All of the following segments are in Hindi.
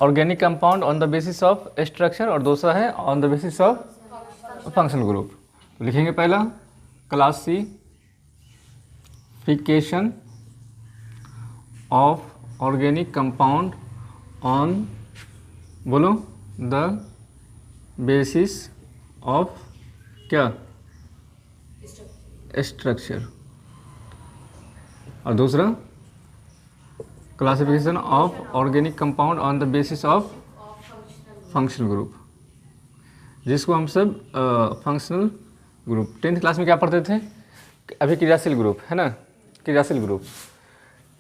Organic compound on the basis of structure और दूसरा है on the basis of functional group. तो लिखेंगे पहला classification of organic compound on, बोलो, द बेसिस ऑफ क्या, स्ट्रक्चर, और दूसरा classification of organic compound on the basis of functional group, जिसको हम सब फंक्शनल ग्रुप 10th क्लास में क्या पढ़ते थे, अभी क्रियाशील ग्रुप है ना, क्रियाशील ग्रुप।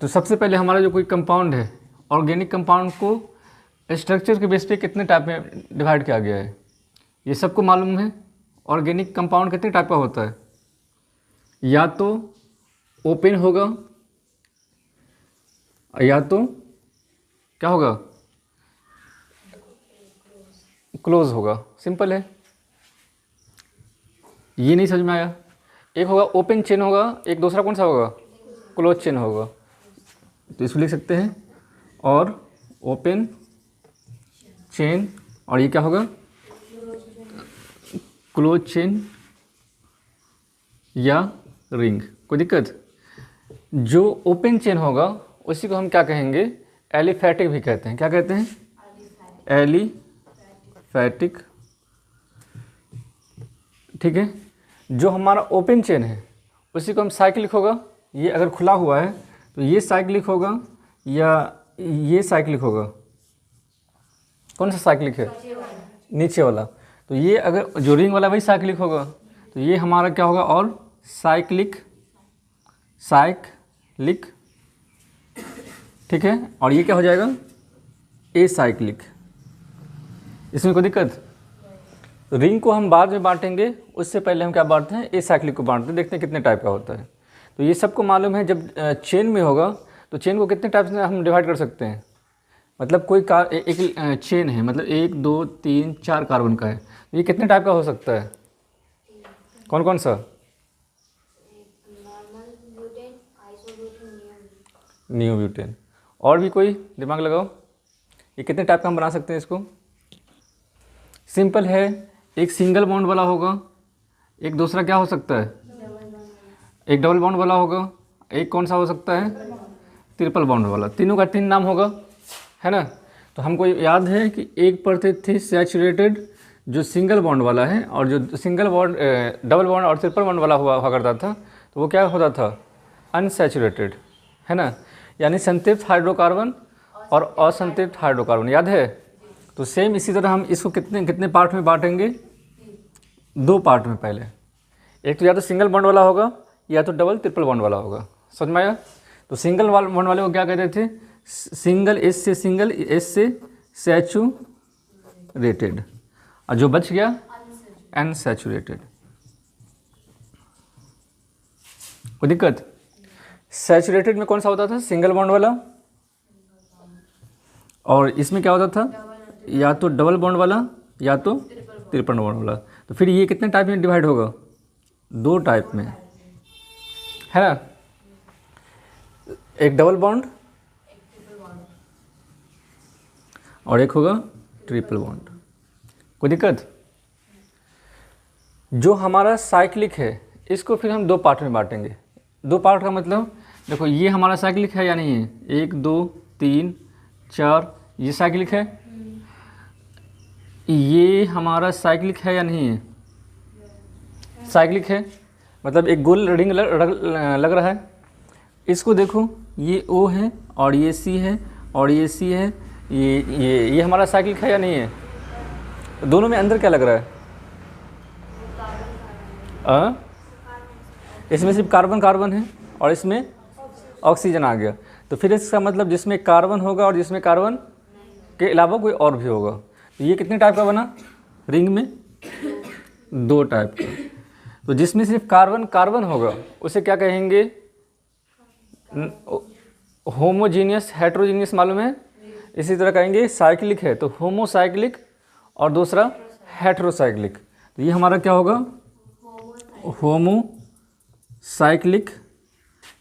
तो सबसे पहले हमारा जो कोई कंपाउंड है, ऑर्गेनिक कंपाउंड को स्ट्रक्चर के बेस पे कितने टाइप में डिवाइड किया गया है, ये सबको मालूम है। ऑर्गेनिक कंपाउंड कितने टाइप का होता है, या तो ओपन होगा या तो क्या होगा, क्लोज होगा। सिंपल है, ये नहीं समझ में आया। एक होगा ओपन चेन होगा, एक दूसरा कौन सा होगा, क्लोज चेन होगा। तो इसको लिख सकते हैं, और ओपन चेन, और ये क्या होगा, क्लोज चेन या रिंग। कोई दिक्कत? जो ओपन चेन होगा उसी को हम क्या कहेंगे, एलिफैटिक भी कहते हैं। क्या कहते हैं, एलिफैटिक। ठीक है। जो हमारा ओपन चेन है उसी को हम साइक्लिक होगा। ये अगर खुला हुआ है तो ये साइक्लिक होगा या ये साइक्लिक होगा, कौन सा साइक्लिक है, नीचे वाला। तो ये अगर जो रिंग वाला वही साइक्लिक होगा, तो ये हमारा क्या होगा, और साइक्लिक, साइक्लिक। ठीक है। और ये क्या हो जाएगा, ए साइक्लिक। इसमें कोई दिक्कत? रिंग को हम बाद में बांटेंगे, उससे पहले हम क्या बांटते हैं, ए साइक्लिक को बांटते हैं, देखते हैं कितने टाइप का होता है। तो ये सबको मालूम है। जब चेन में होगा तो चेन को कितने टाइप से हम डिवाइड कर सकते हैं, मतलब कोई एक चेन है, मतलब 1 2 3 4 कार्बन का है, तो ये कितने टाइप का हो सकता है, कौन कौन सा, नियोब्यूटेन। और भी कोई दिमाग लगाओ, ये कितने टाइप का हम बना सकते हैं इसको। सिंपल है, एक सिंगल बॉन्ड वाला होगा, एक दूसरा क्या हो सकता है, एक डबल बॉन्ड वाला होगा, एक कौन सा हो सकता है, ट्रिपल बॉन्ड वाला। तीनों का 3 नाम होगा, है ना। तो हमको याद है कि एक पढ़ते थे सैचुरेटेड, जो सिंगल बॉन्ड वाला है, और जो सिंगल बॉन्ड, डबल बॉन्ड और ट्रिपल बॉन्ड वाला हुआ करता था, तो वो क्या होता था, अनसैचुरेटेड, है ना। यानी संतृप्त हाइड्रोकार्बन और असंतृप्त हाइड्रोकार्बन, याद है। तो सेम इसी तरह हम इसको कितने कितने पार्ट में बांटेंगे, 2 पार्ट में। पहले एक तो या तो सिंगल बॉन्ड वाला होगा या तो डबल ट्रिपल बॉन्ड वाला होगा, समझ में आया। तो सिंगल बॉन्ड वाले को क्या कहते थे, सिंगल, एस से सैचुरेटेड, और जो बच गया अनसैचुरेटेड। कोई दिक्कत? सैचुरेटेड में कौन सा होता था, सिंगल बॉन्ड वाला, और इसमें क्या होता था, या तो डबल बॉन्ड वाला या तो ट्रिपल बॉन्ड वाला। तो फिर ये कितने टाइप में डिवाइड होगा, 2 टाइप में, है ना। एक डबल बॉन्ड और एक होगा ट्रिपल बॉन्ड। कोई दिक्कत? जो हमारा साइक्लिक है इसको फिर हम 2 पार्ट में बांटेंगे। 2 पार्ट का मतलब देखो, ये हमारा साइक्लिक है या नहीं है, 1 2 3 4, ये साइक्लिक है। ये हमारा साइक्लिक है या नहीं है, साइक्लिक है, मतलब एक गोल रिंग लग रहा है। इसको देखो, ये O है और ये C है और ये C है, ये हमारा साइक्लिक है या नहीं है। दोनों में अंदर क्या लग रहा है, इसमें सिर्फ कार्बन कार्बन है और इसमें ऑक्सीजन आ गया। तो फिर इसका मतलब जिसमें कार्बन होगा और जिसमें कार्बन के अलावा कोई और भी होगा। तो ये कितने टाइप का बना, रिंग में 2 टाइप का। तो जिसमें सिर्फ कार्बन कार्बन होगा उसे क्या कहेंगे, होमोजीनियस, हेट्रोजीनियस मालूम है। इसी तरह कहेंगे साइक्लिक है तो होमोसाइक्लिक और दूसरा हेट्रोसाइक्लिक। तो ये हमारा क्या होगा, होमोसाइक्लिक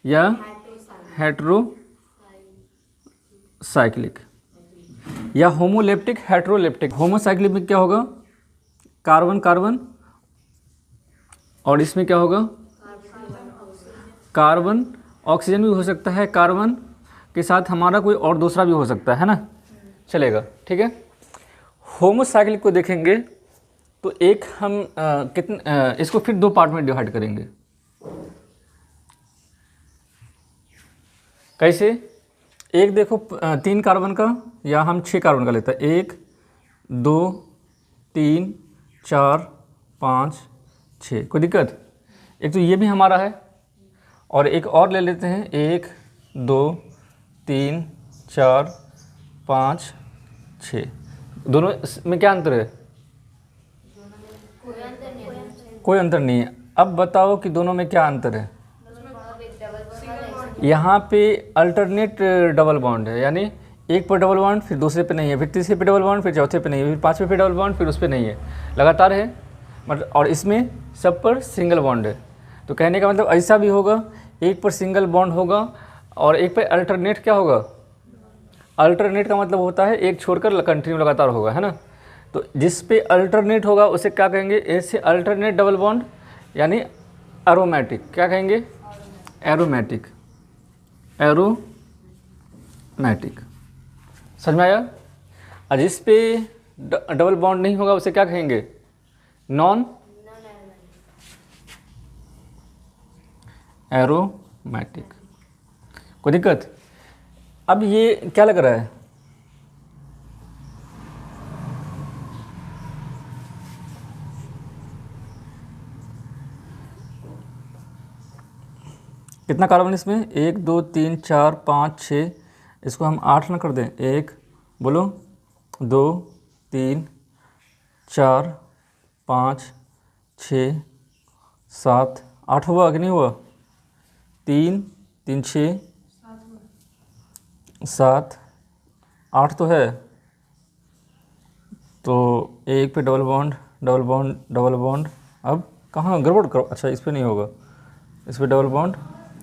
या हेट्रोसाइक्लिक। या होमोलेप्टिक हेट्रोलेप्टिक। होमोसाइक्लिक में क्या होगा, कार्बन कार्बन, और इसमें क्या होगा, कार्बन ऑक्सीजन भी हो सकता है, कार्बन के साथ हमारा कोई और दूसरा भी हो सकता है ना, चलेगा, ठीक है। होमोसाइक्लिक को देखेंगे तो एक हम इसको फिर दो पार्ट में डिवाइड करेंगे। कैसे, एक देखो 3 कार्बन का या हम 6 कार्बन का लेते हैं, 1 2 3 4 5 6, कोई दिक्कत। एक तो ये भी हमारा है, और एक और ले लेते हैं, 1 2 3 4 5 6। दोनों में क्या अंतर है, कोई अंतर नहीं है। अब बताओ कि दोनों में क्या अंतर है। यहाँ पे अल्टरनेट डबल बॉन्ड है, यानी एक पर डबल बॉन्ड, फिर दूसरे पे नहीं है, फिर तीसरे पे डबल बॉन्ड, फिर चौथे पे नहीं है, फिर पांचवें पे डबल बॉन्ड, फिर उस पे नहीं है, लगातार है मतलब। और इसमें सब पर सिंगल बॉन्ड है। तो कहने का मतलब ऐसा भी होगा, एक पर सिंगल बॉन्ड होगा और एक पे अल्टरनेट क्या होगा, अल्टरनेट का मतलब होता है एक छोड़कर कंटिन्यू लगातार होगा, है ना। तो जिस पे अल्टरनेट होगा उसे क्या कहेंगे, ऐसे अल्टरनेट डबल बॉन्ड यानी एरोमेटिक, क्या कहेंगे, एरोमेटिक, एरोमेटिक, समझ में आया। और जिस पे डबल बॉन्ड नहीं होगा उसे क्या कहेंगे, नॉन एरोमेटिक। कोई दिक्कत। अब ये क्या लग रहा है, कितना कार्बन इसमें, 1 2 3 4 5 6, इसको हम 8 ना कर दें, 1 बोलो 2 3 4 5 6 7 8 हुआ कि नहीं हुआ, 3 3 6 7 8 तो है। तो एक पे double bond double bond double bond, अब कहाँ गड़बड़ करो, अच्छा इस पे नहीं होगा, इस पे डबल बॉन्ड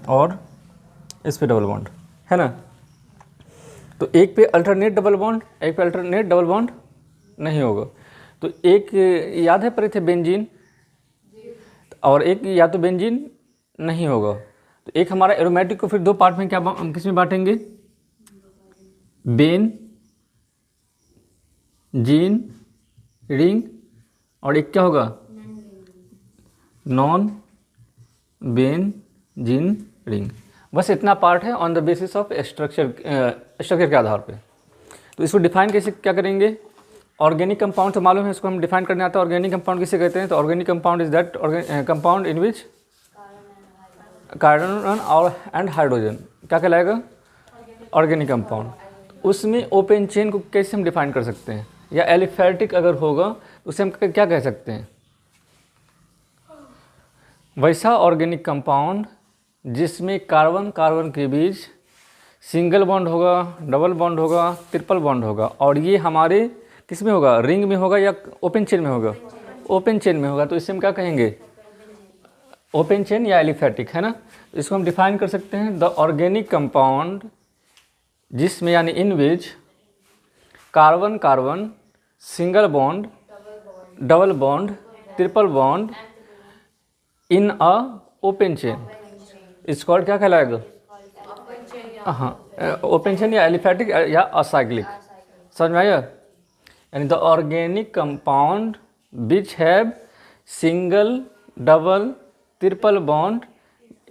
और इस पे डबल बॉन्ड, है ना। तो एक पे अल्टरनेट डबल बॉन्ड, एक पे अल्टरनेट डबल बॉन्ड नहीं होगा। तो एक याद है पढ़े थे बेंजीन, और एक या तो बेंजीन नहीं होगा। तो एक हमारा एरोमेटिक को फिर दो पार्ट में क्या किस में बांटेंगे, बेन जीन रिंग, और एक क्या होगा, नॉन बेन जीन रिंग। बस इतना पार्ट है on the basis of structure के आधार पे। तो इसको डिफाइन कैसे क्या करेंगे, ऑर्गेनिक कंपाउंड तो मालूम है, इसको हम डिफाइन करने आता है। ऑर्गेनिक कंपाउंड किसे कहते हैं, तो organic compound is that compound in which carbon और एंड हाइड्रोजन क्या कहलाएगा, ऑर्गेनिक कंपाउंड। उसमें ओपन चेन को कैसे हम डिफाइन कर सकते हैं, या एलिफैटिक अगर होगा तो उसे हम क्या कह सकते हैं, वैसा ऑर्गेनिक कंपाउंड जिसमें कार्बन कार्बन के बीच सिंगल बॉन्ड होगा, डबल बॉन्ड होगा, ट्रिपल बॉन्ड होगा। और ये हमारे किस में होगा, रिंग में होगा या ओपन चेन में होगा, ओपन चेन में होगा। तो इसे हम क्या कहेंगे, ओपन चेन या एलिफैटिक, है ना। इसको हम डिफाइन कर सकते हैं, द ऑर्गेनिक कंपाउंड जिसमें यानी in which carbon carbon single bond double bond triple bond in a open chain, इसको और क्या कहलाएगा, हाँ ओपन चेन या एलिफैटिक या असाइक्लिक, समझ में आया। यानी the organic compound which have single double triple bond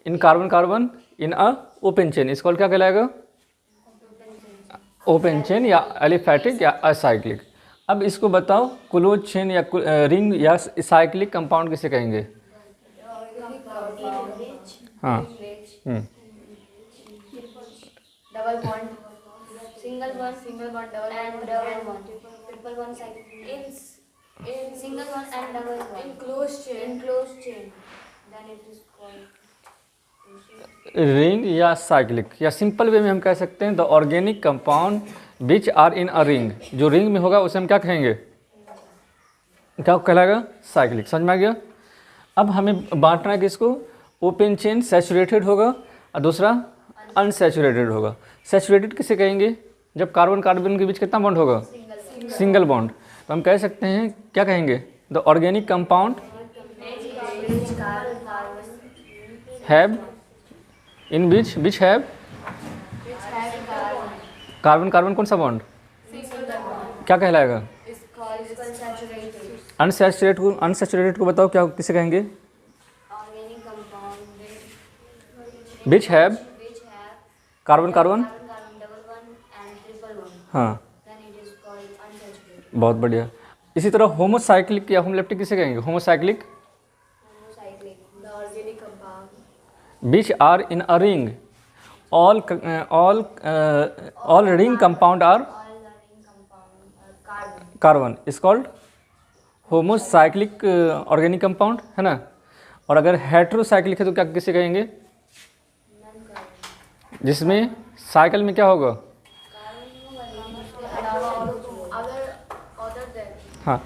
in carbon carbon in a open chain, इसको और क्या कहलाएगा, ओपन चेन या एलिफैटिक या असाइक्लिक। अब इसको बताओ क्लोज चेन या रिंग या साइक्लिक कंपाउंड किसे कहेंगे, हाँ double bond single bond double bond triple bond in single one and double one in closed chain then it is called ring या साइक्लिक, या सिंपल वे में हम कह सकते हैं the organic compound which are in a ring, जो रिंग में होगा उसे हम क्या कहेंगे, क्या कहलाएगा, साइक्लिक। समझ में आ गया। अब हमें बांटना है किसको, ओपन चेन सैचुरेटेड होगा और दूसरा अनसैचुरेटेड होगा। सैचुरेटेड किसे कहेंगे, जब कार्बन कार्बन के बीच कितना बॉन्ड होगा? Single bond. तो हम कह सकते हैं, क्या कहेंगे? The organic compound have in which have carbon carbon कौन सा बॉन्ड? क्या कहलाएगा? अनसैचुरेटेड को बताओ, क्या किसे कहेंगे? Which have carbon carbon. हाँ, बहुत बढ़िया। इसी तरह होमोसाइक्लिक या होमोलेप्टिक किसे कहेंगे? Homocyclic which are in a ring, all ring compound are carbon is called homocyclic organic compound, है ना। और अगर हेट्रोसाइक्लिक है तो क्या किसे कहेंगे? जिसमें साइकिल में क्या होगा? हाँ,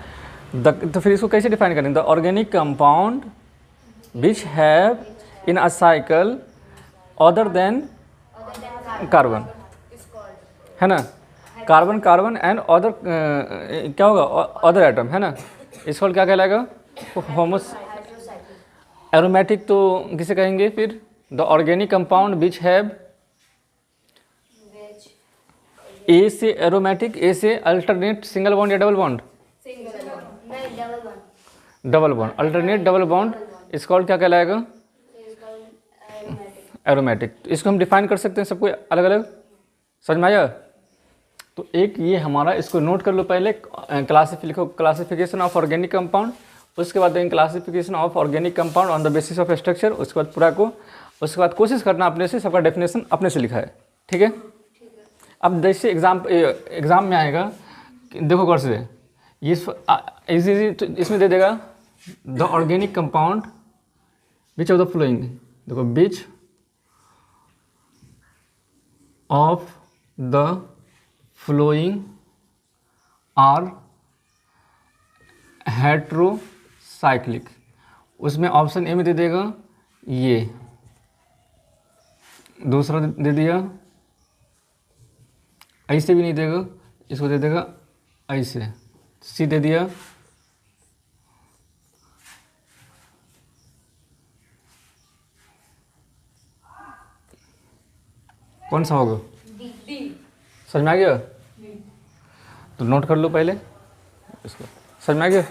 तो फिर इसको कैसे डिफाइन करेंगे? The organic compound which have in a cycle other than carbon, है ना। कार्बन कार्बन एंड अदर क्या होगा? अदर एटम, है ना। इसको क्या कहलाएगा? होमोस एरोमेटिक तो किसे कहेंगे फिर? The organic compound which have a से एरोमेटिक, ए से अल्टरनेट सिंगल बॉन्ड या double bond? Double bond, alternate double bond इस कॉल्ड क्या कहलाएगा? एरोमेटिक। तो इसको हम डिफाइन कर सकते हैं सबको अलग अलग, समझ में आया? तो एक ये हमारा, इसको नोट कर लो पहले, लिखो क्लासिफिकेशन ऑफ ऑर्गेनिक कंपाउंड, उसके बाद classification of organic compound on the basis of structure, उसके बाद पूरा को, उसके बाद कोशिश करना अपने से सबका डेफिनेशन अपने से लिखा है, ठीक है। अब जैसे एग्जाम में आएगा, देखो गौर से, ये इसमें दे देगा the organic compound which of the following, देखो which of the following are heterocyclic, उसमें ऑप्शन ए में दे देगा ये, दूसरा दे दिया, ऐसे भी नहीं देगा, इसको दे देगा ऐसे, सी दे दिया, कौन सा होगा? समझ में आ गया? तो नोट कर लो पहले इसको, समझ में आ गया?